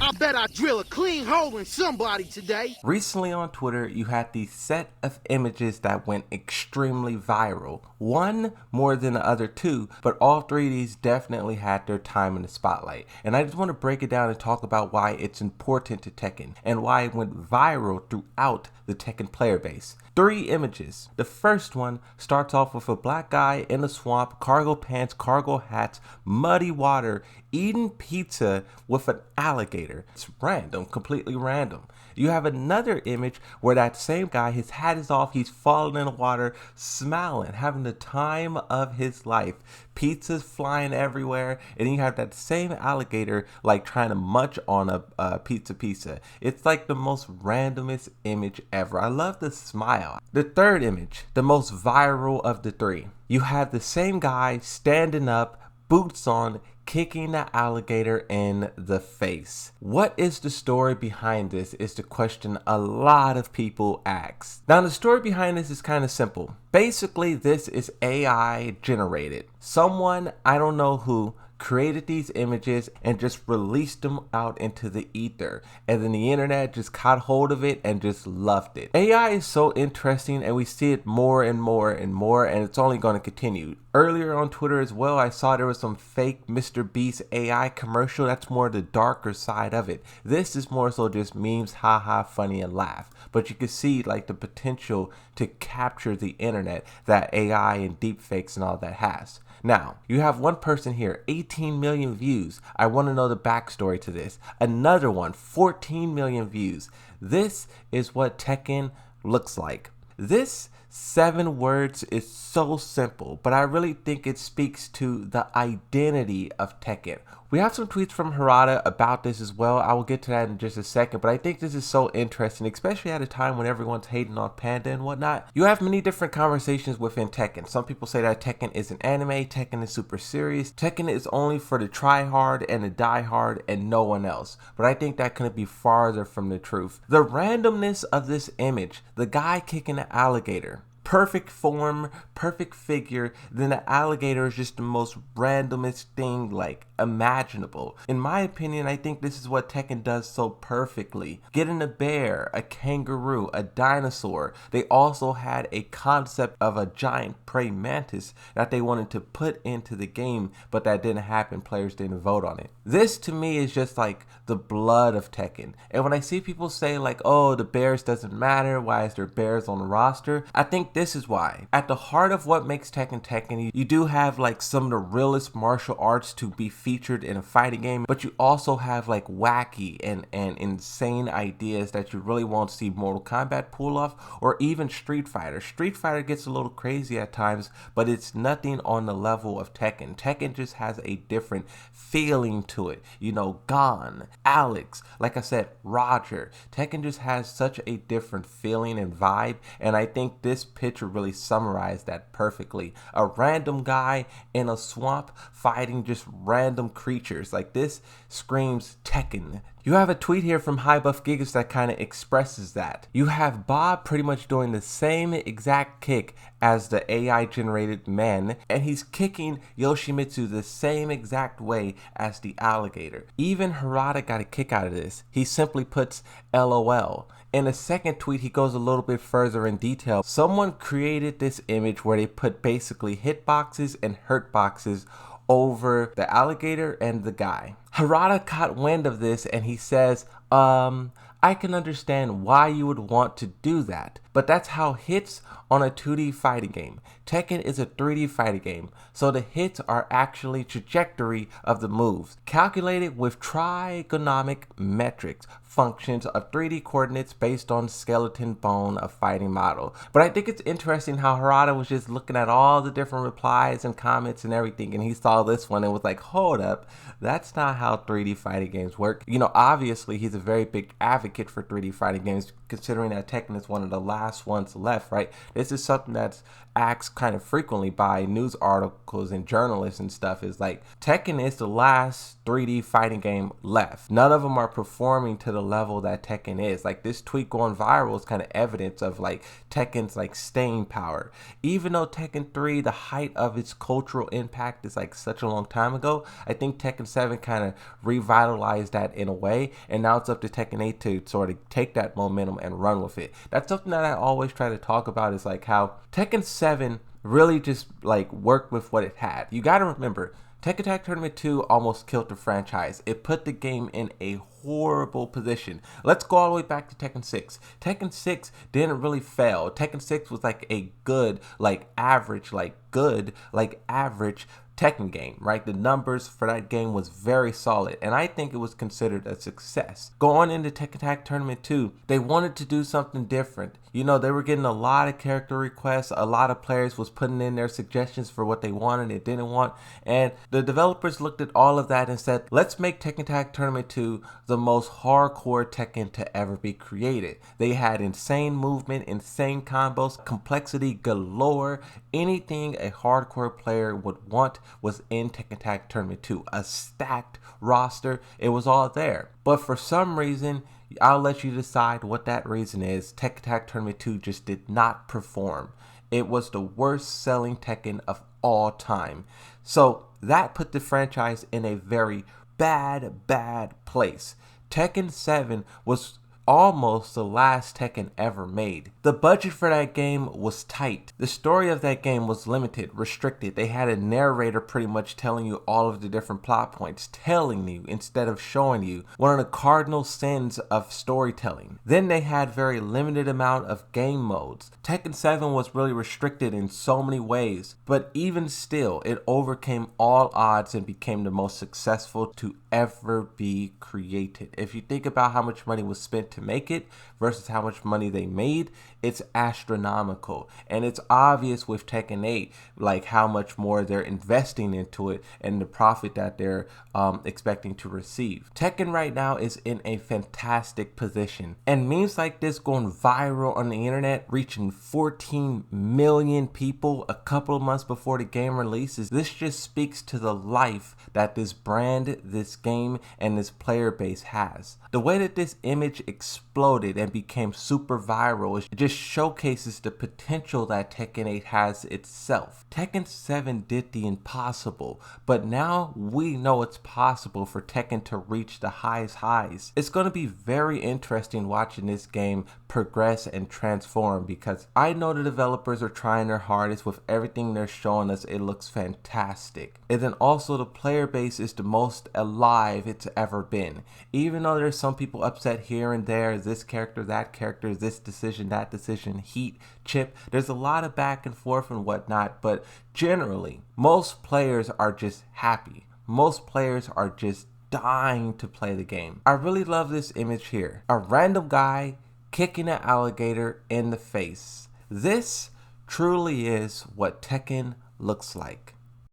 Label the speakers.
Speaker 1: I bet I drill a clean hole in somebody today.
Speaker 2: Recently on Twitter, you had these set of images that went extremely viral. One more than the other two, but all three of these definitely had their time in the spotlight. And I just want to break it down and talk about why it's important to Tekken and why it went viral throughout the Tekken player base. Three images. The first one starts off with a black guy in a swamp, cargo pants, cargo hats, muddy water, eating pizza with an alligator. It's random, completely random. You have another image where that same guy, his hat is off, he's falling in the water, smiling, having the time of his life. Pizza's flying everywhere, and you have that same alligator like trying to munch on a pizza. It's like the most randomest image ever. I love the smile. The third image, the most viral of the three. You have the same guy standing up, boots on, kicking the alligator in the face. What is the story behind this is the question a lot of people ask. Now the story behind this is kind of simple. Basically, this is AI generated. Someone, I don't know who, created these images and just released them out into the ether, and then the internet just caught hold of it and just loved it. AI is so interesting, and we see it more and more and more, and it's only going to continue. Earlier on Twitter as well, I saw there was some fake Mr. Beast AI commercial. That's more the darker side of it. This is more so just memes, haha, funny, and laugh. But you can see like the potential to capture the internet that AI and deepfakes and all that has. Now, you have one person here, 18 million views. I want to know the backstory to this. Another one, 14 million views. This is what Tekken looks like. This 7 words is so simple, but I really think it speaks to the identity of Tekken. We have some tweets from Harada about this as well. I will get to that in just a second, but I think this is so interesting, especially at a time when everyone's hating on Panda and whatnot. You have many different conversations within Tekken. Some people say that Tekken is an anime, Tekken is super serious, Tekken is only for the try-hard and the die-hard and no one else. But I think that couldn't be farther from the truth. The randomness of this image, the guy kicking the alligator, perfect form, perfect figure, then the alligator is just the most randomest thing like imaginable. In my opinion, I think this is what Tekken does so perfectly. Getting a bear, a kangaroo, a dinosaur. They also had a concept of a giant praying mantis that they wanted to put into the game, but that didn't happen. Players didn't vote on it. This to me is just like the blood of Tekken. And when I see people say like, oh, the bears doesn't matter, why is there bears on the roster? I think this is why. At the heart of what makes Tekken Tekken, you do have like some of the realest martial arts to be featured in a fighting game, but you also have like wacky and insane ideas that you really won't see Mortal Kombat pull off, or even Street Fighter. Street Fighter gets a little crazy at times, but it's nothing on the level of Tekken. Tekken just has a different feeling to it. You know, Gon, Alex, like I said, Roger. Tekken just has such a different feeling and vibe, and I think this picture really summarized that perfectly. A random guy in a swamp fighting just random creatures. Like, this screams Tekken. You have a tweet here from High Buff Gigas that kind of expresses that. You have Bob pretty much doing the same exact kick as the AI generated man, and he's kicking Yoshimitsu the same exact way as the alligator. Even Harada got a kick out of this. He simply puts LOL. In a second tweet, he goes a little bit further in detail. Someone created this image where they put basically hitboxes and hurt boxes over the alligator and the guy. Harada caught wind of this and he says, I can understand why you would want to do that, but that's how hits on a 2D fighting game. Tekken is a 3D fighting game, so the hits are actually trajectory of the moves, calculated with trigonometric metrics, functions of 3D coordinates based on skeleton bone of fighting model. But I think it's interesting how Harada was just looking at all the different replies and comments and everything, and he saw this one and was like, hold up, that's not how 3D fighting games work. You know, obviously he's a very big advocate for 3D fighting games, considering that Tekken is one of the last ones left, right? This is something that's asked kind of frequently by news articles and journalists and stuff, is like, Tekken is the last 3D fighting game left. None of them are performing to the level that Tekken is. Like, this tweet going viral is kind of evidence of like Tekken's like staying power. Even though Tekken 3, the height of its cultural impact is like such a long time ago, I think Tekken 7 kind of revitalize that in a way, and now it's up to Tekken 8 to sort of take that momentum and run with it. That's something that I always try to talk about, is like how Tekken 7 really just like worked with what it had. You got to remember, Tekken Tag Tournament 2 almost killed the franchise. It put the game in a horrible position. Let's go all the way back to Tekken 6. Tekken 6 didn't really fail. Tekken 6 was like a good, like average Tekken game, right? The numbers for that game was very solid, and I think it was considered a success. Going into Tekken Tag Tournament 2, they wanted to do something different. You know, they were getting a lot of character requests. A lot of players was putting in their suggestions for what they wanted and didn't want, and the developers looked at all of that and said, let's make Tekken Tag Tournament 2 the most hardcore Tekken to ever be created. They had insane movement, insane combos, complexity galore. Anything a hardcore player would want was in Tekken Tag Tournament 2. A stacked roster, it was all there. But for some reason, I'll let you decide what that reason is, Tekken Tag Tournament 2 just did not perform. It was the worst selling Tekken of all time. So that put the franchise in a very bad place. Tekken 7 was almost the last Tekken ever made. The budget for that game was tight. The story of that game was limited, restricted. They had a narrator pretty much telling you all of the different plot points, telling you instead of showing you, one of the cardinal sins of storytelling. Then they had very limited amount of game modes. Tekken 7 was really restricted in so many ways, but even still, it overcame all odds and became the most successful to ever be created. If you think about how much money was spent to make it versus how much money they made, it's astronomical. And it's obvious with Tekken 8 like how much more they're investing into it and the profit that they're expecting to receive. Tekken right now is in a fantastic position, and memes like this going viral on the internet, reaching 14 million people a couple of months before the game releases, this just speaks to the life that this brand, this game, and this player base has. The way that this image exploded and became super viral, it just showcases the potential that Tekken 8 has itself. Tekken 7 did the impossible, but now we know it's possible for Tekken to reach the highest highs. It's going to be very interesting watching this game progress and transform, because I know the developers are trying their hardest. With everything they're showing us, it looks fantastic. And then also the player base is the most alive it's ever been. Even though there's some people upset here and there, this character, that character, this decision, that decision, Heat, Chip, there's a lot of back and forth and whatnot, but generally, most players are just happy. Most players are just dying to play the game. I really love this image here. A random guy kicking an alligator in the face. This truly is what Tekken looks like.